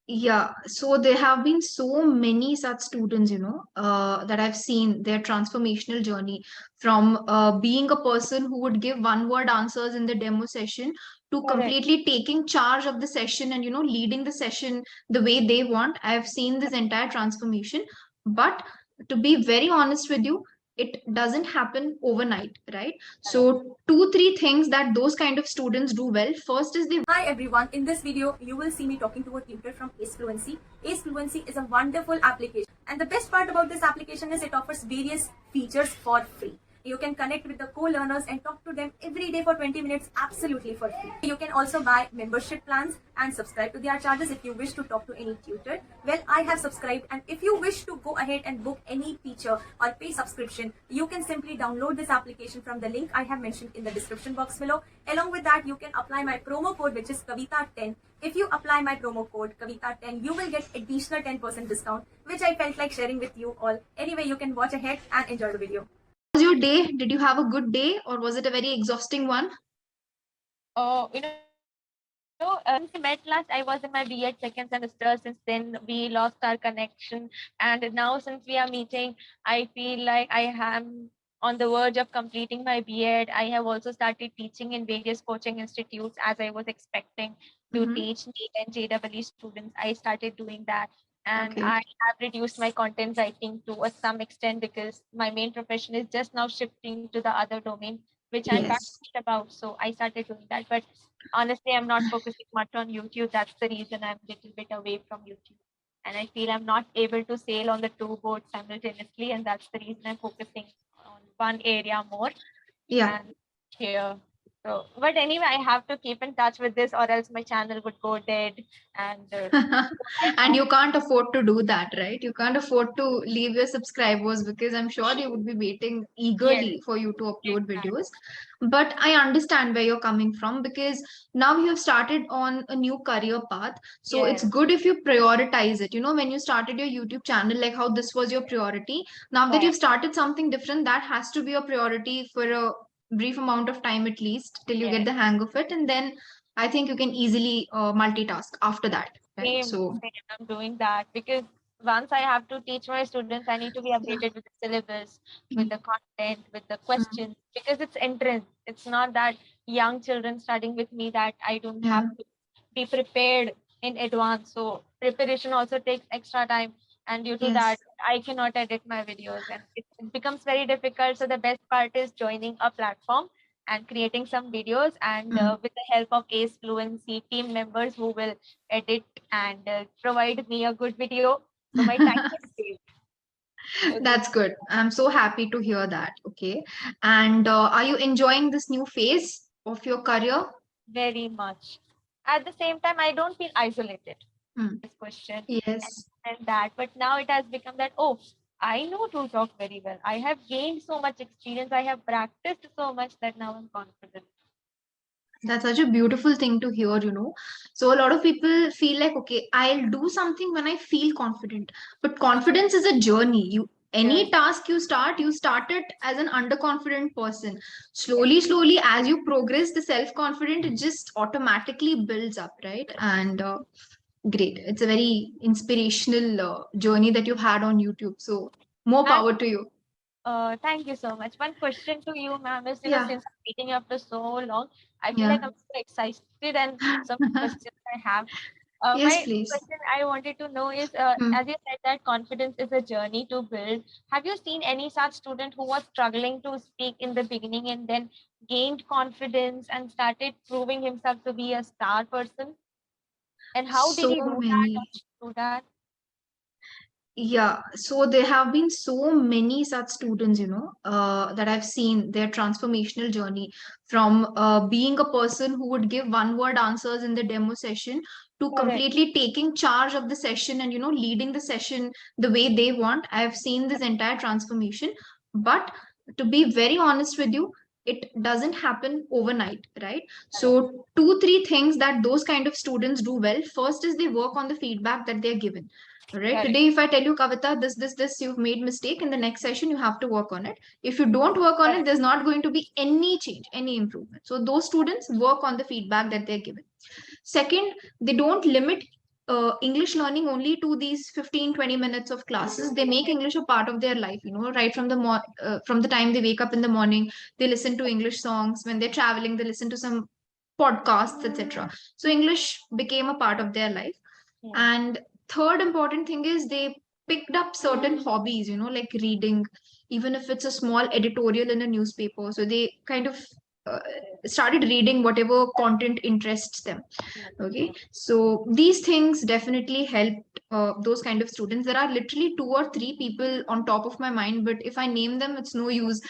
Yeah, so there have been so many such students, that I've seen their transformational journey from being a person who would give one word answers in the demo session to Correct. completely taking charge of the session and, leading the session the way they want. I've seen this entire transformation. But to be very honest with you, it doesn't happen overnight, right? Correct. So, two, three things that those kind of students do well. First is they Hi everyone, in this video you will see me talking to a tutor from Acefluency. Acefluency is a wonderful application, and the best part about this application is it offers various features for free. You can connect with the co-learners and talk to them every day for 20 minutes absolutely for free. You can also buy membership plans and subscribe to their charges if you wish to talk to any tutor. Well, I have subscribed, and if you wish to go ahead and book any teacher or pay subscription, you can simply download this application from the link I have mentioned in the description box below. Along with that, you can apply my promo code, which is Kavita10. If you apply my promo code Kavita10, you will get additional 10% discount, which I felt like sharing with you all. Anyway, you can watch ahead and enjoy the video. was your day? Did you have a good day or was it a very exhausting one? Since we met last, I was in my B.Ed second semester. Since then, we lost our connection. And now, since we are meeting, I feel like I am on the verge of completing my B.Ed. I have also started teaching in various coaching institutes as I was expecting to Mm-hmm. teach NEET and JEE students. I started doing that. And Okay. I have reduced my content writing to some extent because my main profession is just now shifting to the other domain, which I'm Yes. passionate about. So I started doing that. But honestly, I'm not focusing much on YouTube. That's the reason I'm a little bit away from YouTube. And I feel I'm not able to sail on the two boats simultaneously. And that's the reason I'm focusing on one area more. Yeah. And here. So, but anyway, I have to keep in touch with this or else my channel would go dead. And And you can't afford to do that, right? You can't afford to leave your subscribers because I'm sure they would be waiting yes, eagerly for you to upload exactly. videos. But I understand where you're coming from because now you have started on a new career path. So it's Yes, good if you prioritize it. When you started your YouTube channel, like how this was your priority. Now that right. you've started something different, that has to be a priority for a brief amount of time at least till you get Yes. the hang of it. And then I think you can easily multitask after that, right? Same, So, same. I'm doing that because once I have to teach my students, I need to be yeah. updated with the syllabus, with the content, with the Mm. questions, because it's entrance. It's not that young children studying with me that I don't have Yeah. to be prepared in advance. So preparation also takes extra time. And due to that, Yes. I cannot edit my videos and it becomes very difficult. So the best part is joining a platform and creating some videos and Mm. with the help of Ace Fluency team members who will edit and provide me a good video. So my time is saved. So this That's good. I'm so happy to hear that. Okay. And are you enjoying this new phase of your career? very much. At the same time, I don't feel isolated. Mm. This question Yes. and that, but now it has become that, oh, I know to talk very well. I have gained so much experience. I have practiced so much that now I'm confident. That's such a beautiful thing to hear. So a lot of people feel like, okay, I'll do something when I feel confident. But confidence is a journey. Any Yes, task you start it as an underconfident person. yes, Slowly, slowly, as you progress, the self-confident, it just automatically builds up, right? And great. It's a very inspirational journey that you've had on YouTube. So more and power to you. thank you so much. One question to you, ma'am, is Yeah. since I'm meeting you after so long, I feel Yeah. like I'm so excited and some questions I have. Yes, My please. question I wanted to know is, Hmm. as you said that confidence is a journey to build. Have you seen any such student who was struggling to speak in the beginning and then gained confidence and started proving himself to be a star person? And how did So he do that or many. she do that? Yeah, so there have been so many such students, that I've seen their transformational journey from being a person who would give one word answers in the demo session to Correct. completely taking charge of the session and, leading the session the way they want. I've seen this entire transformation. But to be very honest with you, it doesn't happen overnight, right? Correct. So, two, three things that those kind of students do well. First is they work on the feedback that they're given. All right. Correct. Today, if I tell you, Kavita, this, you've made mistake. In the next session, you have to work on it. If you don't work on it, Correct. there's not going to be any change, any improvement. So those students work on the feedback that they're given. Second, they don't limit. English learning only to these 15-20 minutes of classes. They make English a part of their life, right from from the time they wake up in the morning, they listen to English songs. When they're traveling, they listen to some podcasts, etc. So English became a part of their life. And third important thing is they picked up certain hobbies, like reading, even if it's a small editorial in a newspaper. So they kind of uh, started reading whatever content interests them. Okay, so these things definitely helped those kind of students. There are literally two or three people on top of my mind, but if I name them, it's no use,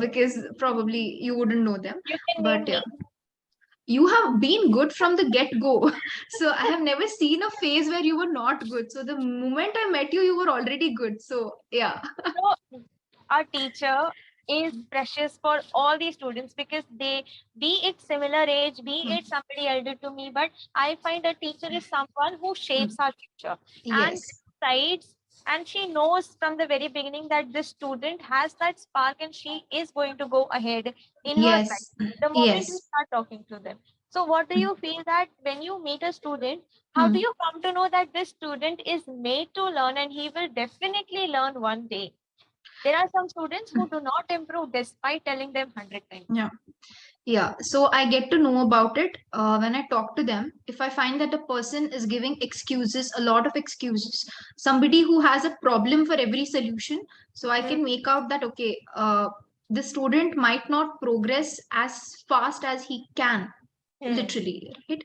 because probably you wouldn't know them. You can But name yeah, me. you have been good from the get go. So I have never seen a phase where you were not good. So the moment I met you, you were already good. So yeah. So our teacher is precious for all these students because they, be it similar age, be it somebody elder to me, but I find a teacher is someone who shapes our future and Yes. decides, and she knows from the very beginning that this student has that spark and she is going to go ahead in her life Yes. the moment you Yes. start talking to them. So what do you feel that when you meet a student, how do Hmm. you come to know that this student is made to learn and he will definitely learn one day? There are some students who do not improve despite telling them 100 times. Yeah. Yeah, so I get to know about it when I talk to them. If I find that a person is giving excuses, a lot of excuses, somebody who has a problem for every solution, so I Mm, can make out that, okay, the student might not progress as fast as he can, mm, literally, right?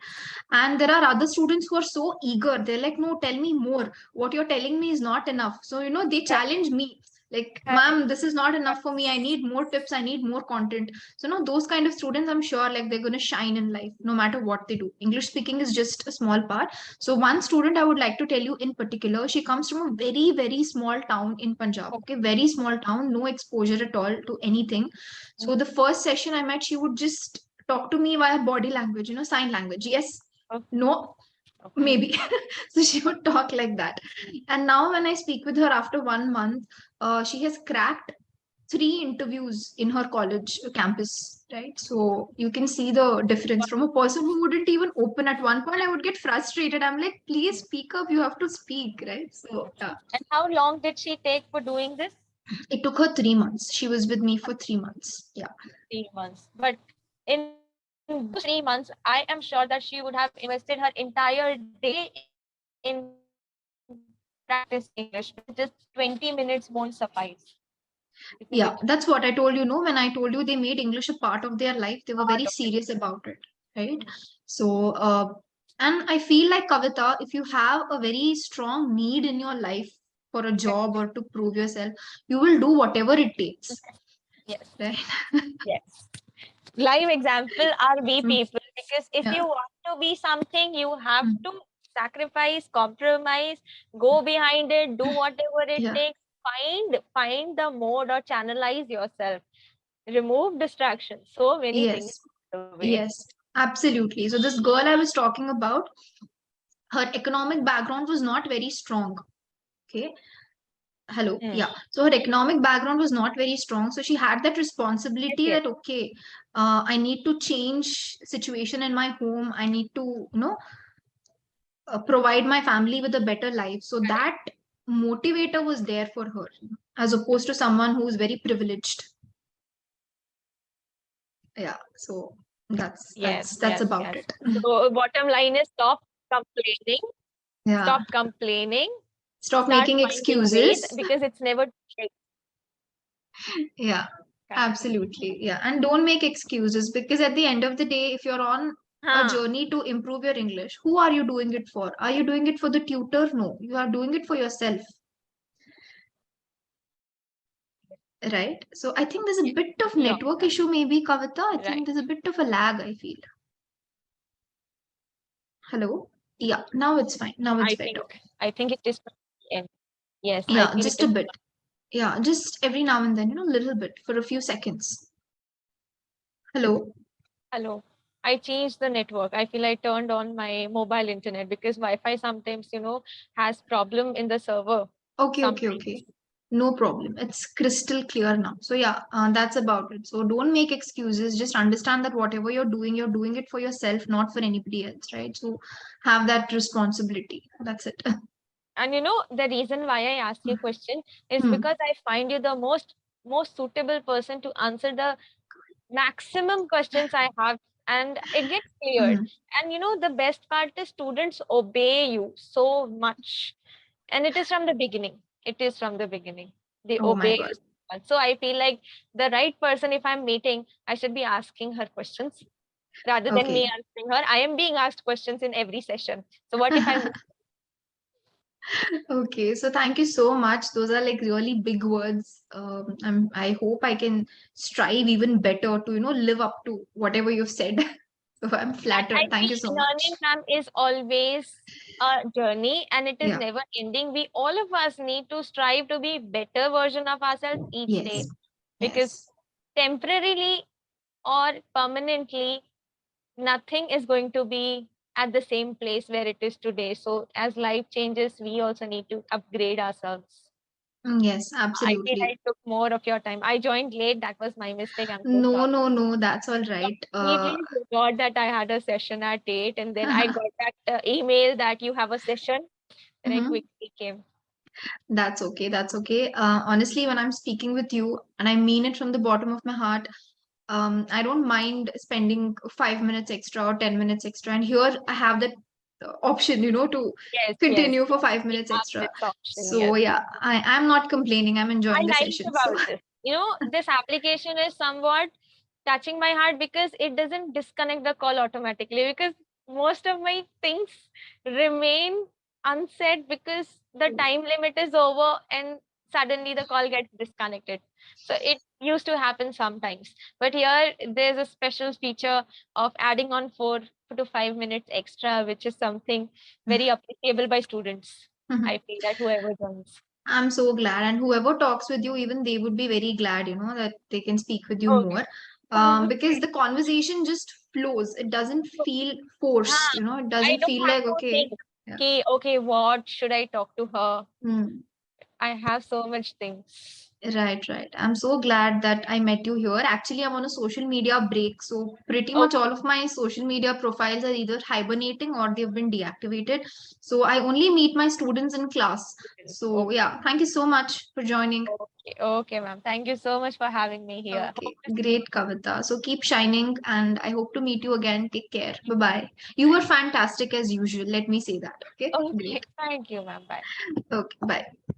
And there are other students who are so eager. They're like, no, tell me more. What you're telling me is not enough. So, they correct, challenge me. Like, correct. ma'am, this is not enough for me. I need more tips. I need more content. So, those kind of students, I'm sure, like, they're going to shine in life no matter what they do. English speaking is just a small part. So, one student I would like to tell you in particular, she comes from a very, very small town in Punjab. Okay, very small town, no exposure at all to anything. So, the first session I met, she would just talk to me via body language, sign language. Yes, Okay, no, okay. maybe. So she would talk like that. And now when I speak with her after 1 month, she has cracked 3 interviews in her college campus, right? So you can see the difference from a person who wouldn't even open. At one point I would get frustrated. I'm like, please speak up, you have to speak, right? So yeah, And how long did she take for doing this? it took her 3 months. She was with me for 3 months. Yeah. 3 months. But in those 3 months, I am sure that she would have invested her entire day in practicing English because just 20 minutes won't suffice. Isn't it? Yeah, that's what I told you. No, when I told you they made English a part of their life, they were Part very of it. serious about it, right? So, and I feel like, Kavita, if you have a very strong need in your life for a job or to prove yourself, you will do whatever it takes, Yes. right? Yes. Live example are we Mm, people, because if yeah. you want to be something, you have Mm, to sacrifice, compromise, go behind it, do whatever it yeah. takes, find the mode or channelize yourself, remove distractions, so many things Yes. the way. Yes. Absolutely. So this girl I was talking about, her economic background was not very strong. Okay. Hello. Hmm. Yeah. So her economic background was not very strong. So she had that Yes, responsibility yes, that, okay, I need to change situation in my home. I need to, provide my family with a better life. So correct. that motivator was there for her, as opposed to someone who's very privileged. Yeah. So that's Yes, that's that's yes, about yes. it. So bottom line is complaining, Yeah. stop complaining, Stop start making finding ways excuses. because it's never too late. Yeah. Correct. Absolutely. Yeah. And don't make excuses, because at the end of the day, if you're on a Huh. journey to improve your English, who are you doing it for? Are you doing it for the tutor? No, you are doing it for yourself. Right. So I think there's a Yes. bit of Long network run. issue, maybe, Kavita. I think Right. there's a bit of a lag, I feel. Hello? Yeah, now it's fine. Now it's I better. think I think it is from the end. Yes, I Yeah, feel it just a is. bit. Yeah, just every now and then, little bit for a few seconds. Hello? Hello. I changed the network. I feel I turned on my mobile internet because Wi-Fi sometimes, has problem in the server. Okay, okay, Sometimes. okay. No problem. It's crystal clear now. So yeah, that's about it. So don't make excuses. Just understand that whatever you're doing it for yourself, not for anybody else, right? So have that responsibility. That's it. And you know, the reason why I asked you a question is Hmm. because I find you the most suitable person to answer the maximum questions I have, and it gets cleared. Hmm. And you know, the best part is students obey you so much, and it is from the beginning. It is from the beginning. They Oh my obey God. you so much. So I feel like the right person, if I'm meeting, I should be asking her questions rather than me Okay. answering her. I am being asked questions in every session. So what if I'm Okay, so thank you so much. Those are like really big words. I hope I can strive even better to, live up to whatever you've said. So I'm And I flattered. Thank you feel so much. learning, ma'am, is always a journey and it is Yeah. never ending. We all of us need to strive to be better version of ourselves each day Yes. because Yes. temporarily or permanently, nothing is going to be at the same place where it is today. So as life changes, we also need to upgrade ourselves. Yes, I feel absolutely. I took more of your time. I joined late. That was my mistake. I'm so No, sorry. no, no, that's all right. Completely forgot that I had a session at 8 and then I got that email that you have a session and I Mhm. quickly came. That's okay. That's okay. Honestly, when I'm speaking with you, and I mean it from the bottom of my heart, I don't mind spending 5 minutes extra or 10 minutes extra. And here I have that option, to Yes, yes, continue for yes. five We minutes have extra. this option, So yes. yeah, I'm not complaining. I'm I enjoying the like session. So about this. You know, this application is somewhat touching my heart because it doesn't disconnect the call automatically because most of my things remain unsaid because the time limit is over and suddenly the call gets disconnected. So it used to happen sometimes. But here there's a special feature of adding on 4 to 5 minutes extra, which is something very appreciable by students. I feel that whoever joins. I'm so glad. And whoever talks with you, even they would be very glad, that they can speak with you Okay. more. Because the conversation just flows. It doesn't feel Huh. forced, It I doesn't don't feel have like, to okay, think, yeah. okay, what should I talk to her? Hmm. I have so much things. Right, right. I'm so glad that I met you here. Actually, I'm on a social media break. So, pretty much all Okay. of my social media profiles are either hibernating or they've been deactivated. So, I only meet my students in class. So, Okay. yeah, thank you so much for joining. Okay. Okay, ma'am. Thank you so much for having me here. Okay, Hope to see great, Kavita. So, keep shining and I hope to meet you again. Take care. Bye bye. You were fantastic as usual. Let me say that. Okay, you. Okay. great. Thank you, ma'am. Bye. Okay, bye.